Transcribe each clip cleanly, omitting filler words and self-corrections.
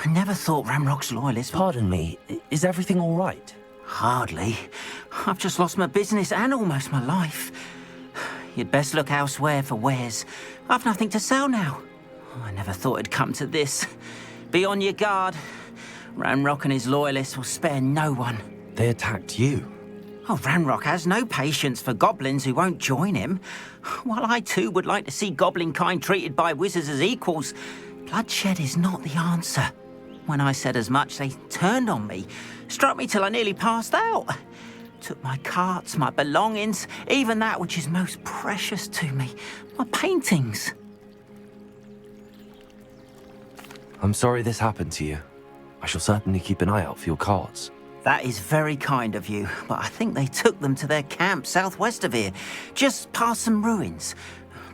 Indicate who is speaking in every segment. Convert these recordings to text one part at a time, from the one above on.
Speaker 1: I never thought Ramrock's loyalists...
Speaker 2: Pardon me, is everything all right?
Speaker 1: Hardly. I've just lost my business and almost my life. You'd best look elsewhere for wares. I've nothing to sell now. I never thought it'd come to this. Be on your guard. Ranrock and his loyalists will spare no one.
Speaker 2: They attacked you.
Speaker 1: Oh, Ranrock has no patience for goblins who won't join him. While I too would like to see goblin kind treated by wizards as equals, bloodshed is not the answer. When I said as much, they turned on me, struck me till I nearly passed out. Took my carts, my belongings, even that which is most precious to me, my paintings.
Speaker 2: I'm sorry this happened to you. I shall certainly keep an eye out for your carts.
Speaker 1: That is very kind of you, but I think they took them to their camp southwest of here, just past some ruins.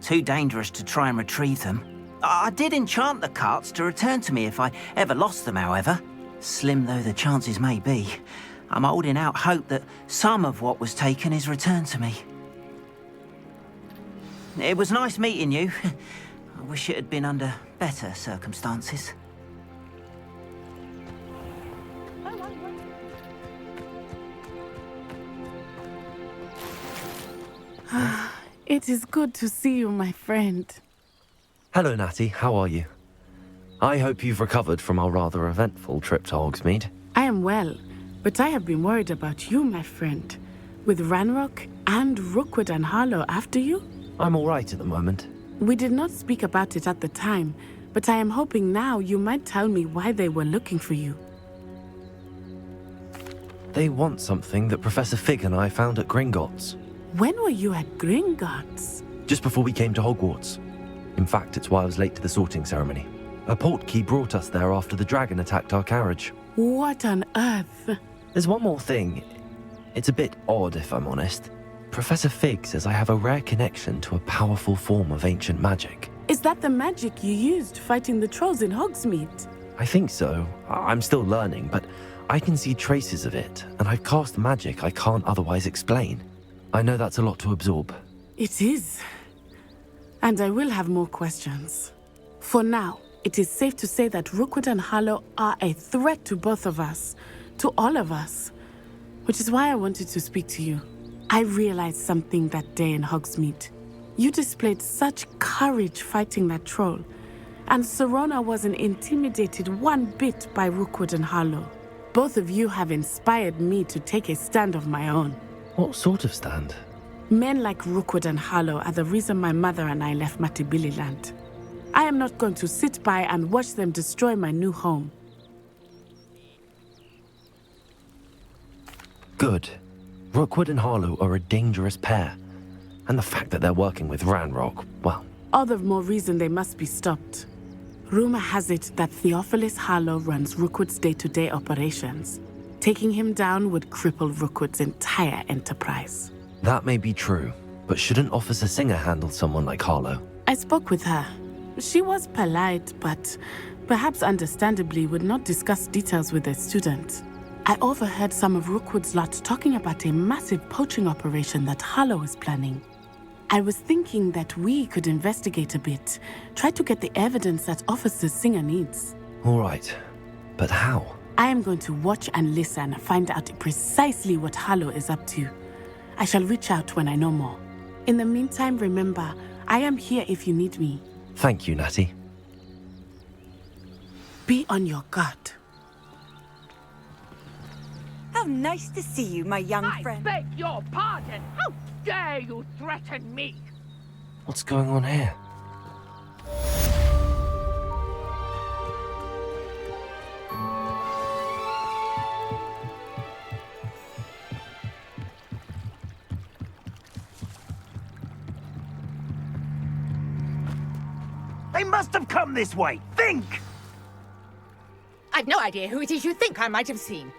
Speaker 1: Too dangerous to try and retrieve them. I did enchant the carts to return to me if I ever lost them, however. Slim though the chances may be, I'm holding out hope that some of what was taken is returned to me. It was nice meeting you. I wish it had been under better circumstances.
Speaker 3: It is good to see you, my friend.
Speaker 2: Hello, Natty. How are you? I hope you've recovered from our rather eventful trip to Hogsmeade.
Speaker 3: I am well, but I have been worried about you, my friend. With Ranrock and Rookwood and Harlow after you?
Speaker 2: I'm all right at the moment.
Speaker 3: We did not speak about it at the time, but I am hoping now you might tell me why they were looking for you.
Speaker 2: They want something that Professor Fig and I found at Gringotts.
Speaker 3: When were you at Gringotts?
Speaker 2: Just before we came to Hogwarts. In fact, it's why I was late to the sorting ceremony. A portkey brought us there after the dragon attacked our carriage.
Speaker 3: What on earth?
Speaker 2: There's one more thing. It's a bit odd, if I'm honest. Professor Fig says I have a rare connection to a powerful form of ancient magic.
Speaker 3: Is that the magic you used fighting the trolls in Hogsmeade?
Speaker 2: I think so. I'm still learning, but I can see traces of it, and I've cast magic I can't otherwise explain. I know that's a lot to absorb.
Speaker 3: It is. And I will have more questions. For now, it is safe to say that Rookwood and Harlow are a threat to both of us, to all of us. Which is why I wanted to speak to you. I realized something that day in Hogsmeade. You displayed such courage fighting that troll, and Serona wasn't intimidated one bit by Rookwood and Harlow. Both of you have inspired me to take a stand of my own.
Speaker 2: What sort of stand?
Speaker 3: Men like Rookwood and Harlow are the reason my mother and I left Matibili land. I am not going to sit by and watch them destroy my new home.
Speaker 2: Good. Rookwood and Harlow are a dangerous pair. And the fact that they're working with Ranrock, well...
Speaker 3: All the more reason they must be stopped. Rumor has it that Theophilus Harlow runs Rookwood's day-to-day operations. Taking him down would cripple Rookwood's entire enterprise.
Speaker 2: That may be true, but shouldn't Officer Singer handle someone like Harlow?
Speaker 3: I spoke with her. She was polite, but perhaps understandably would not discuss details with a student. I overheard some of Rookwood's lot talking about a massive poaching operation that Harlow is planning. I was thinking that we could investigate a bit, try to get the evidence that Officer Singer needs.
Speaker 2: All right, but how?
Speaker 3: I am going to watch and listen, find out precisely what Harlow is up to. I shall reach out when I know more. In the meantime, remember, I am here if you need me.
Speaker 2: Thank you, Natty.
Speaker 3: Be on your guard.
Speaker 4: How nice to see you, my young
Speaker 5: I
Speaker 4: friend.
Speaker 5: beg your pardon! How dare you threaten me?
Speaker 2: What's going on here?
Speaker 6: They must have come this way. Think!
Speaker 7: I've no idea who it is you think I might have seen.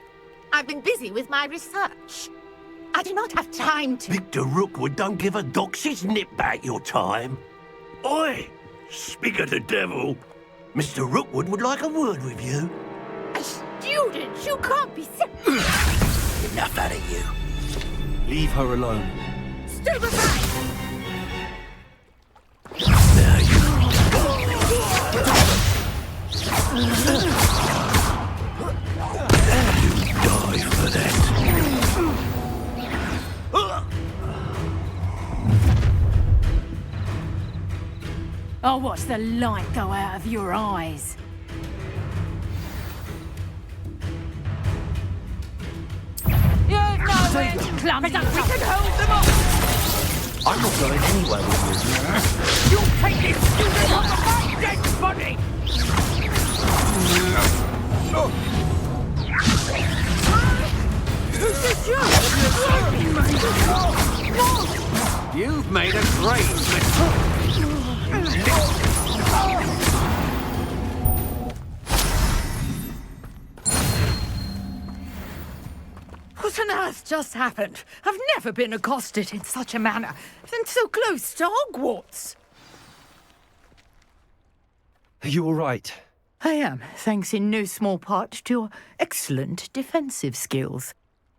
Speaker 7: I've been busy with my research. I do not have time to...
Speaker 6: Victor Rookwood don't give a doxy's nip back your time. Oi! Speak of the devil. Mr. Rookwood would like a word with you.
Speaker 7: A student? You can't be serious.
Speaker 6: Enough out of you.
Speaker 2: Leave her alone.
Speaker 7: Stand aside!
Speaker 6: Now you...
Speaker 5: I'll watch the light go out of your eyes. You've nowhere to clumsy. We can hold them off.
Speaker 2: I'm not going anywhere with you.
Speaker 5: You'll take this student off of my dead body.
Speaker 6: You've made a great mistake.
Speaker 5: What on earth just happened? I've never been accosted in such a manner, and so close to Hogwarts.
Speaker 2: Are you all right?
Speaker 5: I am, thanks in no small part to your excellent defensive skills.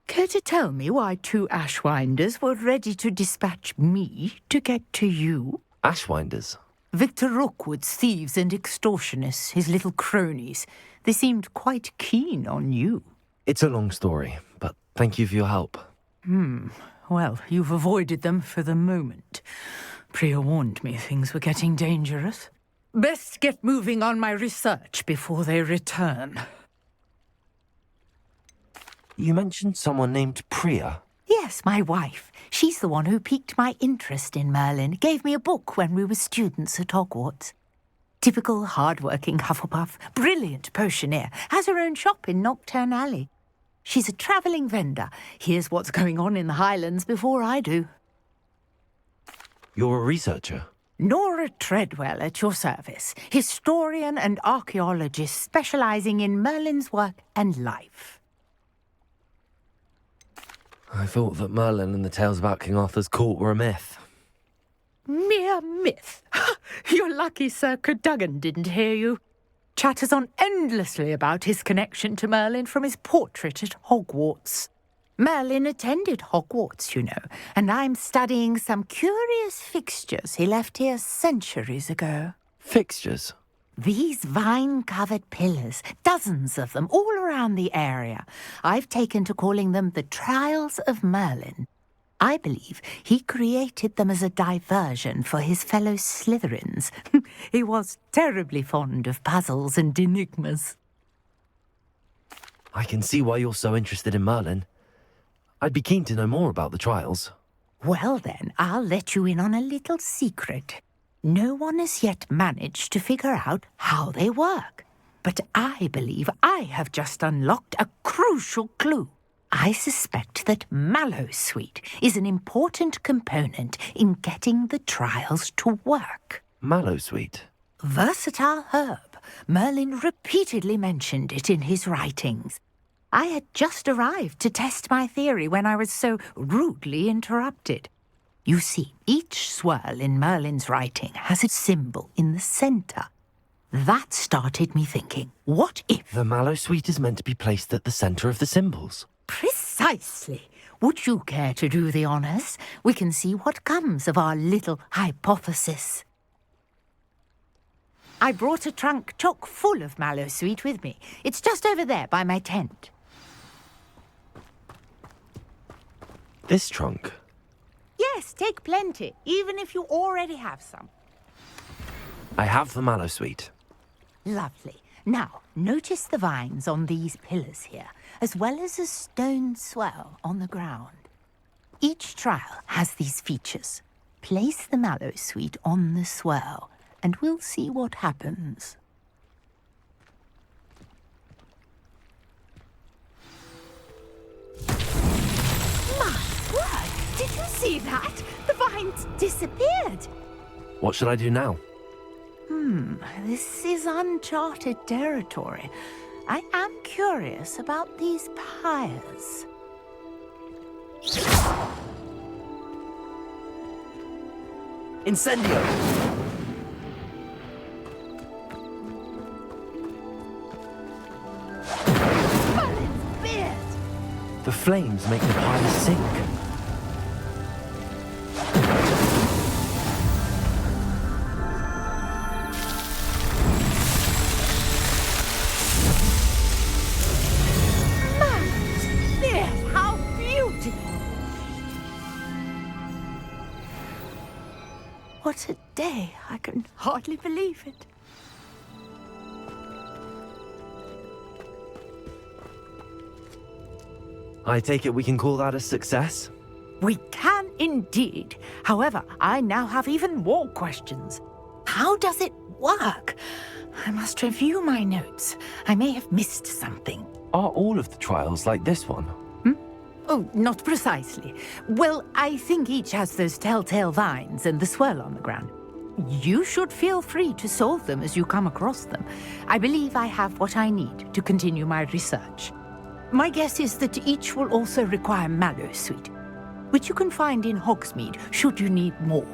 Speaker 5: Care to tell me why two Ashwinders were ready to dispatch me to get to you?
Speaker 2: Ashwinders?
Speaker 5: Victor Rookwood's thieves and extortionists, his little cronies. They seemed quite keen on you.
Speaker 2: It's a long story, but thank you for your help.
Speaker 5: Well, you've avoided them for the moment. Priya warned me things were getting dangerous. Best get moving on my research before they return.
Speaker 2: You mentioned someone named Priya.
Speaker 8: Yes, my wife. She's the one who piqued my interest in Merlin, gave me a book when we were students at Hogwarts. Typical hard-working Hufflepuff, brilliant potioneer, has her own shop in Nocturne Alley. She's a travelling vendor, hears what's going on in the Highlands before I do.
Speaker 2: You're a researcher?
Speaker 8: Nora Treadwell at your service, historian and archaeologist specialising in Merlin's work and life.
Speaker 2: I thought that Merlin and the tales about King Arthur's court were a myth.
Speaker 5: Mere myth. You're lucky Sir Cadogan didn't hear you. Chatters on endlessly about his connection to Merlin from his portrait at Hogwarts.
Speaker 8: Merlin attended Hogwarts, you know, and I'm studying some curious fixtures he left here centuries ago.
Speaker 2: Fixtures?
Speaker 8: These vine-covered pillars, dozens of them, all around the area. I've taken to calling them the Trials of Merlin. I believe he created them as a diversion for his fellow Slytherins. He was terribly fond of puzzles and enigmas.
Speaker 2: I can see why you're so interested in Merlin. I'd be keen to know more about the trials.
Speaker 8: Well then, I'll let you in on a little secret. No one has yet managed to figure out how they work. But I believe I have just unlocked a crucial clue. I suspect that Mallowsweet is an important component in getting the trials to work.
Speaker 2: Mallowsweet?
Speaker 8: Versatile herb. Merlin repeatedly mentioned it in his writings. I had just arrived to test my theory when I was so rudely interrupted. You see, each swirl in Merlin's writing has a symbol in the centre. That started me thinking, what if...
Speaker 2: The Mallowsweet is meant to be placed at the centre of the symbols.
Speaker 8: Precisely. Would you care to do the honours? We can see what comes of our little hypothesis. I brought a trunk chock full of Mallowsweet with me. It's just over there by my tent.
Speaker 2: This trunk?
Speaker 8: Yes, take plenty, even if you already have some.
Speaker 2: I have the Mallowsweet.
Speaker 8: Lovely. Now, notice the vines on these pillars here, as well as a stone swell on the ground. Each trial has these features. Place the Mallowsweet on the swell, and we'll see what happens. My word! Did you see that? The vines disappeared.
Speaker 2: What should I do now?
Speaker 8: This is uncharted territory. I am curious about these pyres.
Speaker 2: Incendio!
Speaker 8: Merlin's beard!
Speaker 2: The flames make the pyres sink.
Speaker 8: Merlin's beard! How beautiful! What a day! I can
Speaker 5: hardly believe it.
Speaker 2: I take it we can call that a success?
Speaker 8: We can indeed. However, I now have even more questions. How does it work? I must review my notes. I may have missed something.
Speaker 2: Are all of the trials like this one?
Speaker 8: Oh, not precisely. Well, I think each has those telltale vines and the swirl on the ground. You should feel free to solve them as you come across them. I believe I have what I need to continue my research. My guess is that each will also require Mallowsweet, which you can find in Hogsmeade should you need more.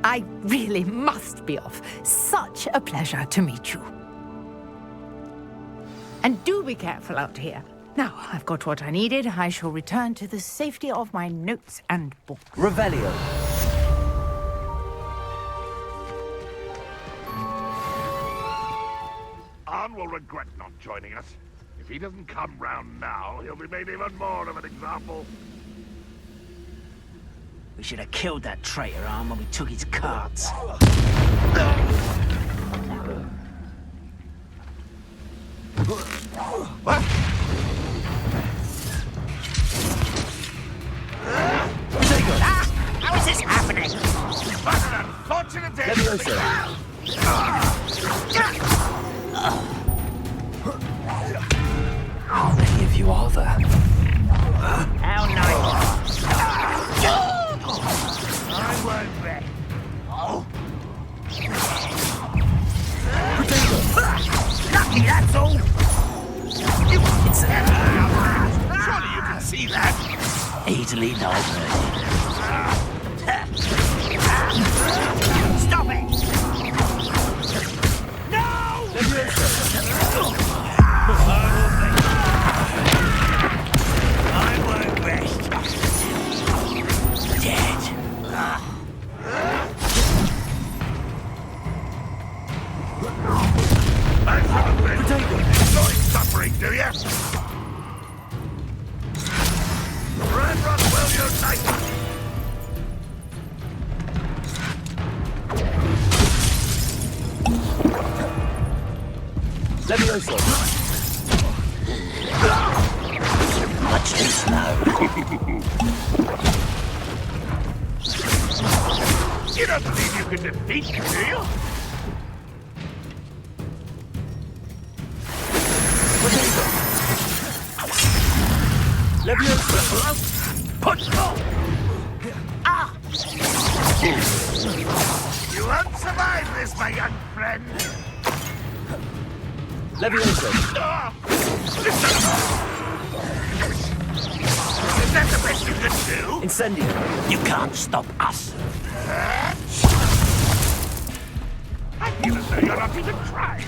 Speaker 8: I really must be off. Such a pleasure to meet you. And do be careful out here. Now, I've got what I needed. I shall return to the safety of my notes and books.
Speaker 2: Revelio.
Speaker 9: Arn will regret not joining us. If he doesn't come round now, he'll be made even more of an example.
Speaker 1: We should have killed that traitor, Arm, when we took his cards.
Speaker 9: What?
Speaker 1: How is this happening?
Speaker 9: What an unfortunate day!
Speaker 2: How many of you are there?
Speaker 1: How nice.
Speaker 9: I won't bet.
Speaker 1: Lucky, that's all.
Speaker 9: Surely you can see that.
Speaker 1: Easily diverted. Stop it! I won't rest. Dead.
Speaker 9: Enjoying suffering, do you? Red Rock will unite!
Speaker 2: Levioso.
Speaker 1: Much too slow.
Speaker 9: You don't believe you can defeat me, do you?
Speaker 2: Levioso.
Speaker 9: Punch low! Ah! You won't survive this, my young friend.
Speaker 2: Levioso.
Speaker 9: Ah! Is that the best you can do?
Speaker 2: Incendio.
Speaker 1: You can't stop us.
Speaker 9: I feel as though you're not even trying.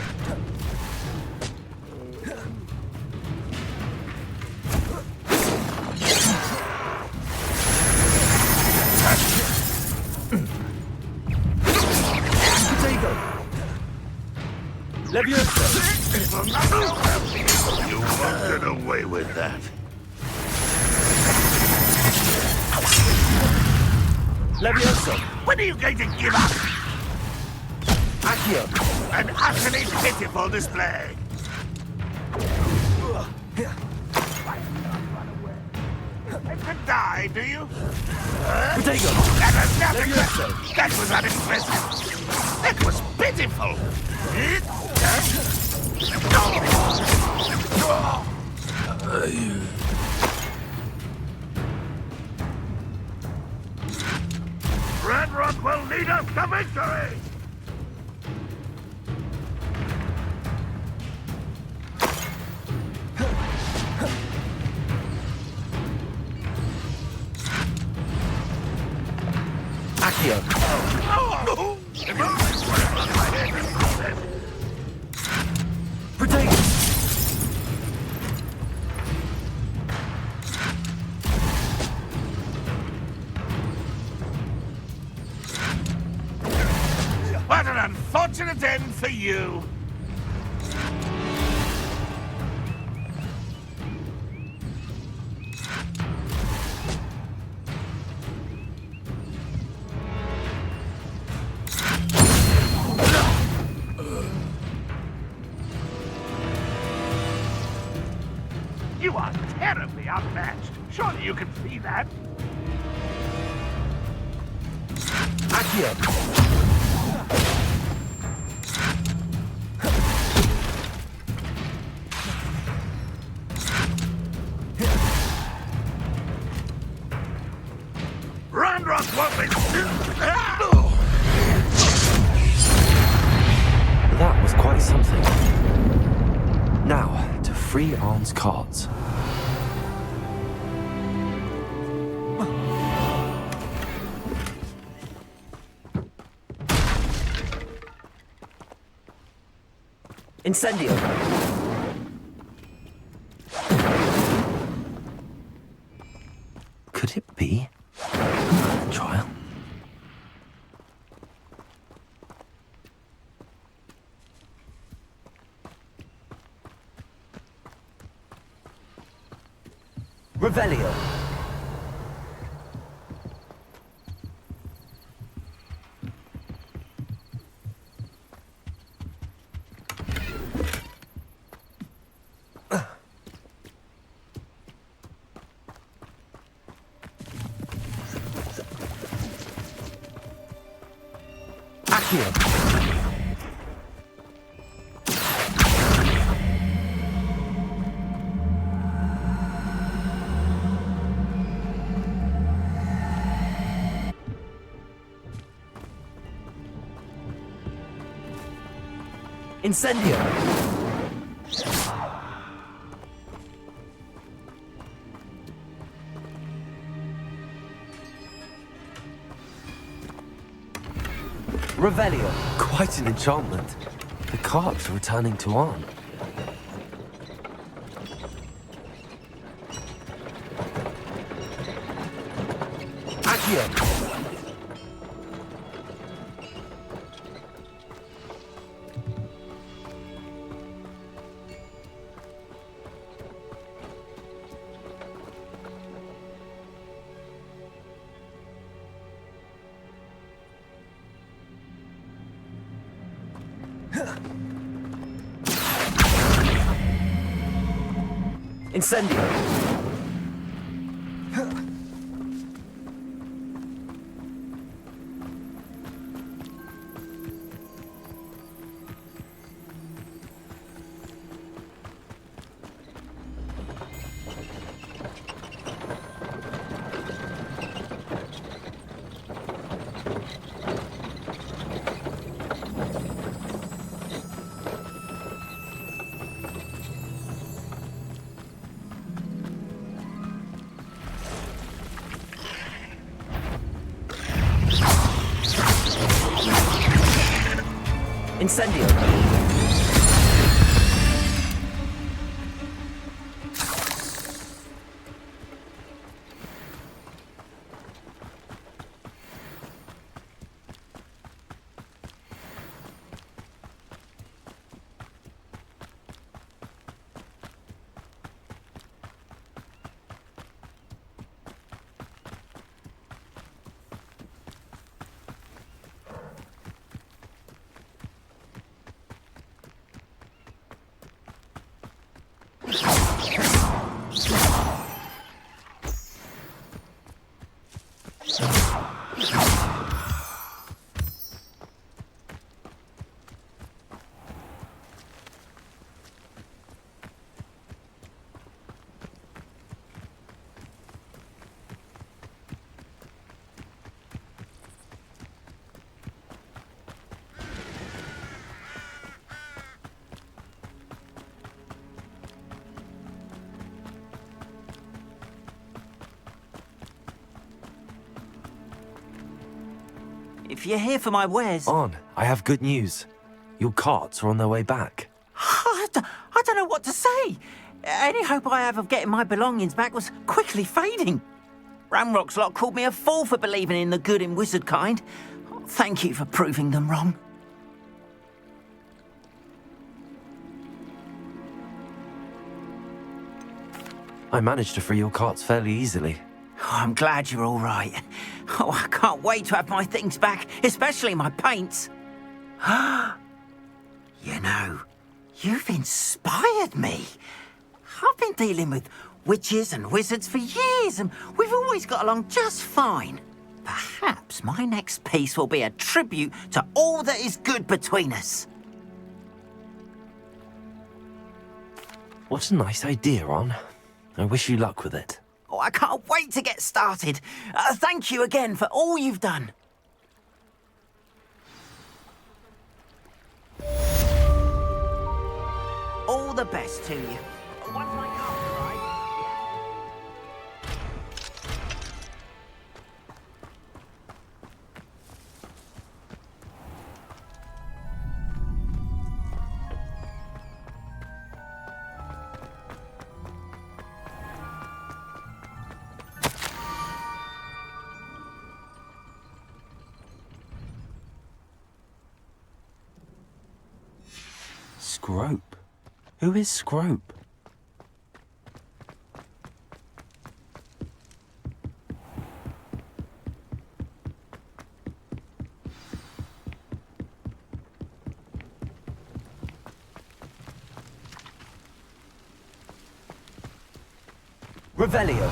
Speaker 2: Levioso.
Speaker 9: You won't get away with that.
Speaker 2: Levioso.
Speaker 9: When are you going to give up?
Speaker 2: Accio.
Speaker 9: An utterly pitiful display. You can die, do you?
Speaker 2: Protego.
Speaker 9: That was nothing.
Speaker 2: Levioso.
Speaker 9: That was unexpressive. That was pitiful. Red Rock will lead us to victory!
Speaker 2: Accio. Protego.
Speaker 9: What an unfortunate end for you! unmatched. Surely you can see that.
Speaker 2: Accio!
Speaker 9: Randrock won't be...
Speaker 2: That was quite something. Now, to free Arn's carts. Incendio! Could it be? Another trial. Revelio. Accio. Incendio! Revelio! Quite an enchantment. The carts are returning to Arn. Accio! Incendio! Incendio!
Speaker 1: If you're here for my wares...
Speaker 2: Arn, I have good news. Your carts are on their way back.
Speaker 1: I don't know what to say. Any hope I have of getting my belongings back was quickly fading. Ramrock's lot called me a fool for believing in the good in wizard kind. Thank you for proving them wrong.
Speaker 2: I managed to free your carts fairly easily.
Speaker 1: Oh, I'm glad you're all right. Oh, I can't wait to have my things back, especially my paints. You know, you've inspired me. I've been dealing with witches and wizards for years, and we've always got along just fine. Perhaps my next piece will be a tribute to all that is good between us.
Speaker 2: What a nice idea, Ron. I wish you luck with it.
Speaker 1: Oh, I can't wait to get started. Thank you again for all you've done. All the best to you. Once I come, right?
Speaker 2: Scrope? Who is Scrope? Revelio.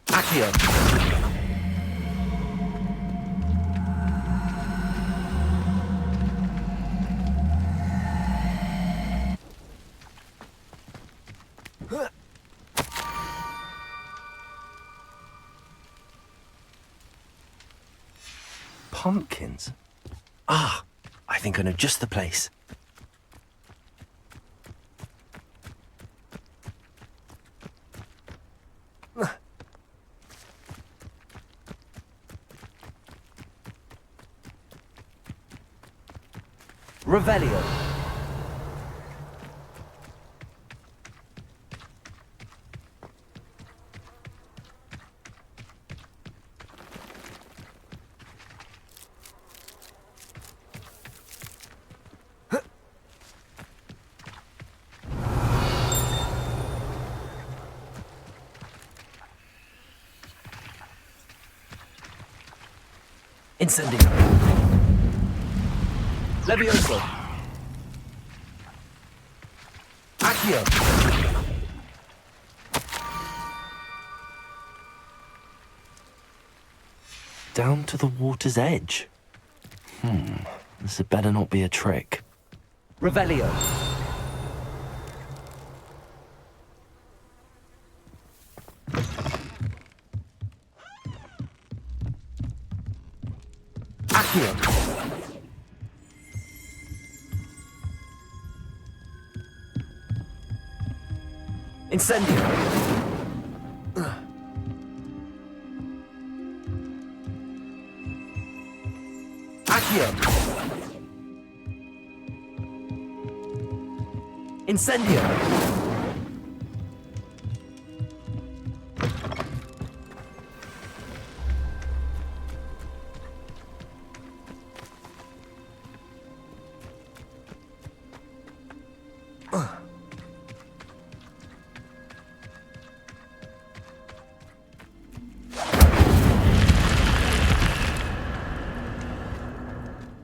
Speaker 2: Accio. Pumpkins? Ah, I think I know just the place. Revelio. Incendio. Levioso. Accio. Down to the water's edge. This had better not be a trick. Revelio. Accio. Incendio. Accio. Incendio.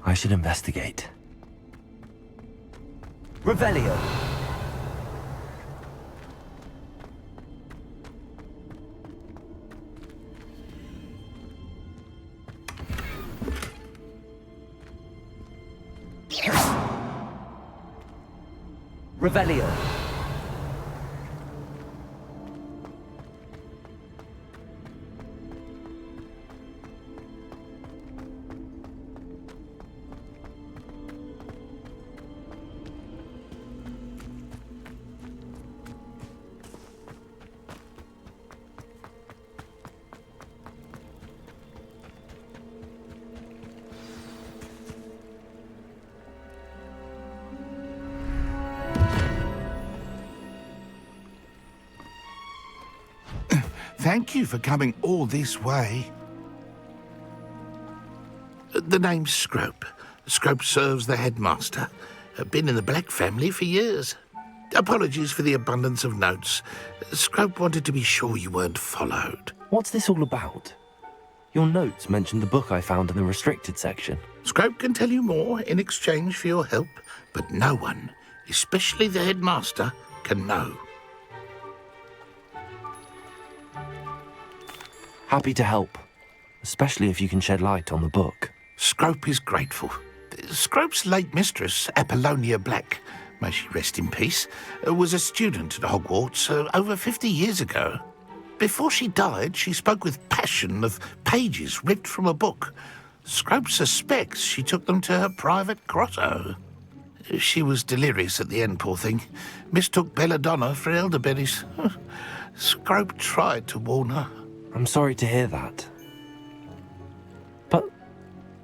Speaker 2: I should investigate. Revelio. Revelio.
Speaker 9: Thank you for coming all this way. The name's Scrope. Scrope serves the headmaster.
Speaker 6: Been in the Black family for years. Apologies for the abundance of notes. Scrope wanted to be sure you weren't followed.
Speaker 2: What's this all about? Your notes mentioned the book I found in the restricted section.
Speaker 6: Scrope can tell you more in exchange for your help, but no one, especially the headmaster, can know.
Speaker 2: Happy to help, especially if you can shed light on the book.
Speaker 6: Scrope is grateful. Scrope's late mistress, Apollonia Black, may she rest in peace, was a student at Hogwarts over 50 years ago. Before she died, she spoke with passion of pages ripped from a book. Scrope suspects she took them to her private grotto. She was delirious at the end, poor thing. Mistook belladonna for elderberries. Scrope tried to warn her.
Speaker 2: I'm sorry to hear that. But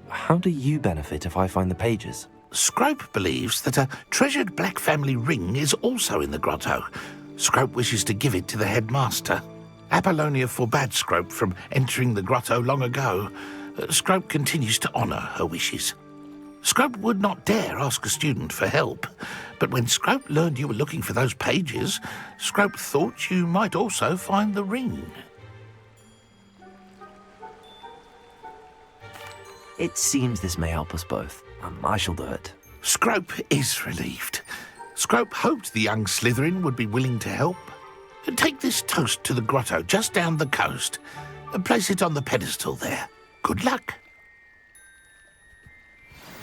Speaker 2: how do you benefit if I find the pages?
Speaker 6: Scrope believes that a treasured Black family ring is also in the grotto. Scrope wishes to give it to the headmaster. Apollonia forbade Scrope from entering the grotto long ago. Scrope continues to honour her wishes. Scrope would not dare ask a student for help, but when Scrope learned you were looking for those pages, Scrope thought you might also find the ring.
Speaker 2: It seems this may help us both. I shall do it.
Speaker 6: Scrope is relieved. Scrope hoped the young Slytherin would be willing to help. Take this toast to the grotto just down the coast and place it on the pedestal there. Good luck.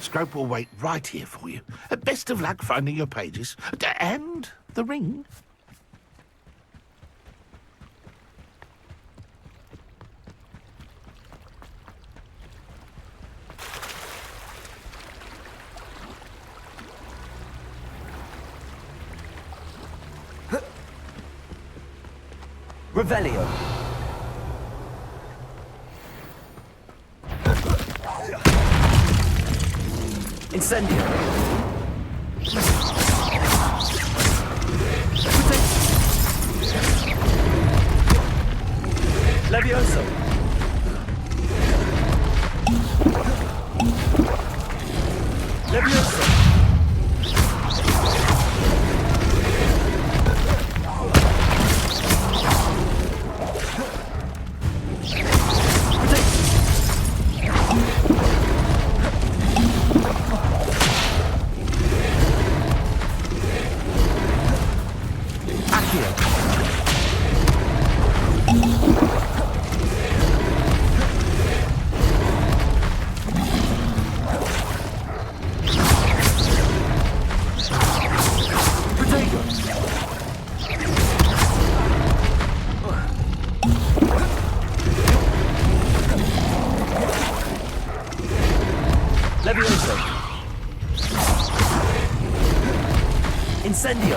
Speaker 6: Scrope will wait right here for you. Best of luck finding your pages. And the ring.
Speaker 2: Revelio. Incendio. Levioso. Levioso. Levioso. Incendio.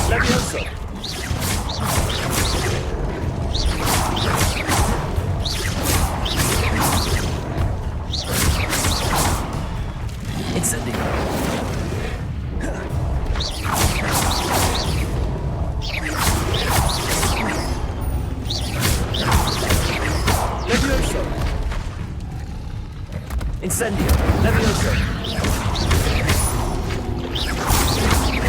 Speaker 2: Levioso. Incendio. Levioso. Incendio.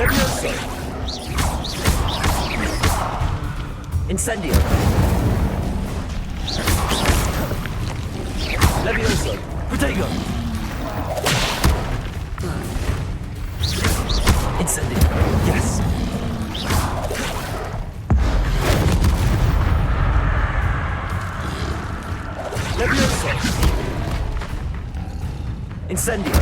Speaker 2: Levioso. Incendio. Levioso. Protego. Incendio. Yes. Levioso. Incendio!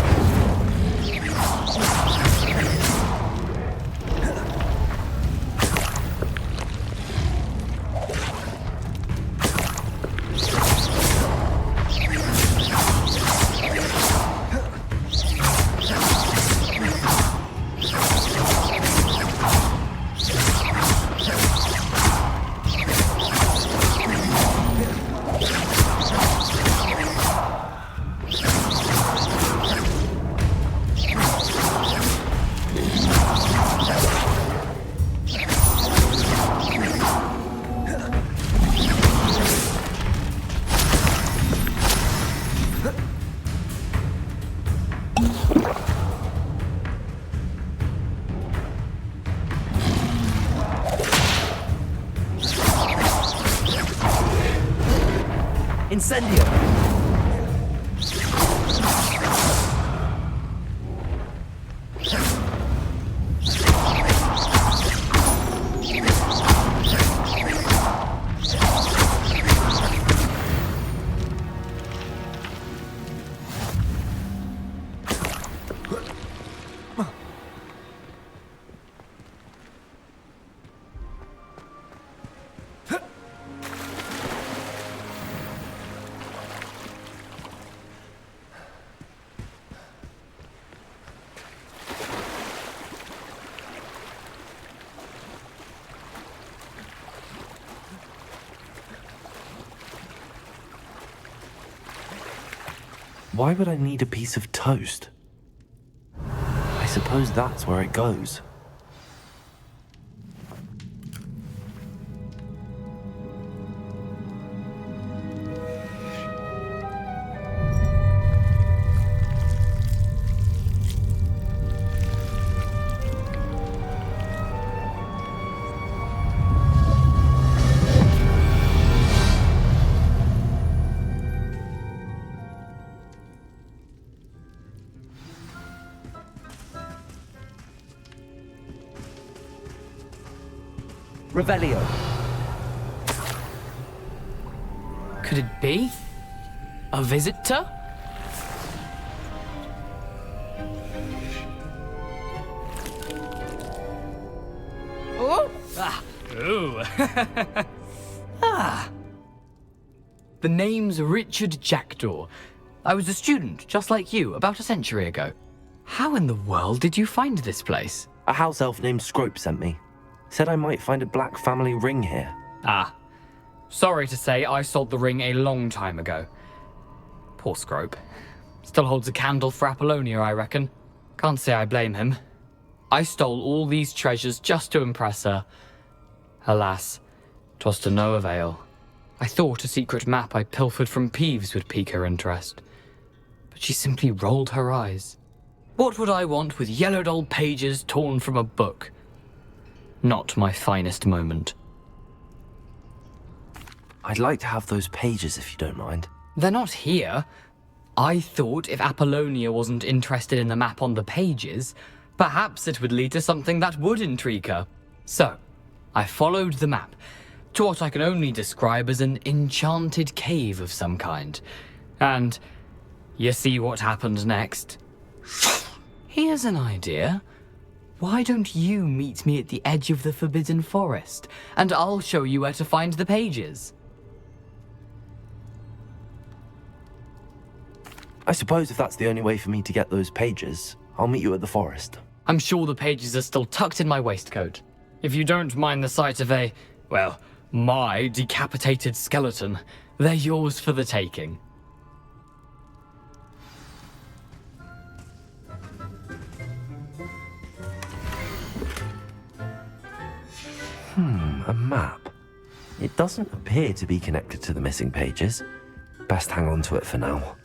Speaker 2: Incendio! Why would I need a piece of toast? I suppose that's where it goes. Revelio.
Speaker 10: Could it be? A visitor? Oh! Ah! Ooh! Ah! The name's Richard Jackdaw. I was a student, just like you, about a century ago. How in the world did you find this place?
Speaker 2: A house elf named Scrope sent me. Said I might find a black family ring here.
Speaker 10: Ah. Sorry to say, I sold the ring a long time ago. Poor Scrope. Still holds a candle for Apollonia, I reckon. Can't say I blame him. I stole all these treasures just to impress her. Alas, 'twas to no avail. I thought a secret map I pilfered from Peeves would pique her interest. But she simply rolled her eyes. What would I want with yellowed old pages torn from a book? Not my finest moment.
Speaker 2: I'd like to have those pages if you don't mind.
Speaker 10: They're not here. I thought if Apollonia wasn't interested in the map on the pages, perhaps it would lead to something that would intrigue her. So, I followed the map to what I can only describe as an enchanted cave of some kind. And you see what happened next? Here's an idea. Why don't you meet me at the edge of the Forbidden Forest, and I'll show you where to find the pages?
Speaker 2: I suppose if that's the only way for me to get those pages, I'll meet you at the forest.
Speaker 10: I'm sure the pages are still tucked in my waistcoat. If you don't mind the sight of my decapitated skeleton, they're yours for the taking.
Speaker 2: A map. It doesn't appear to be connected to the missing pages. Best hang on to it for now.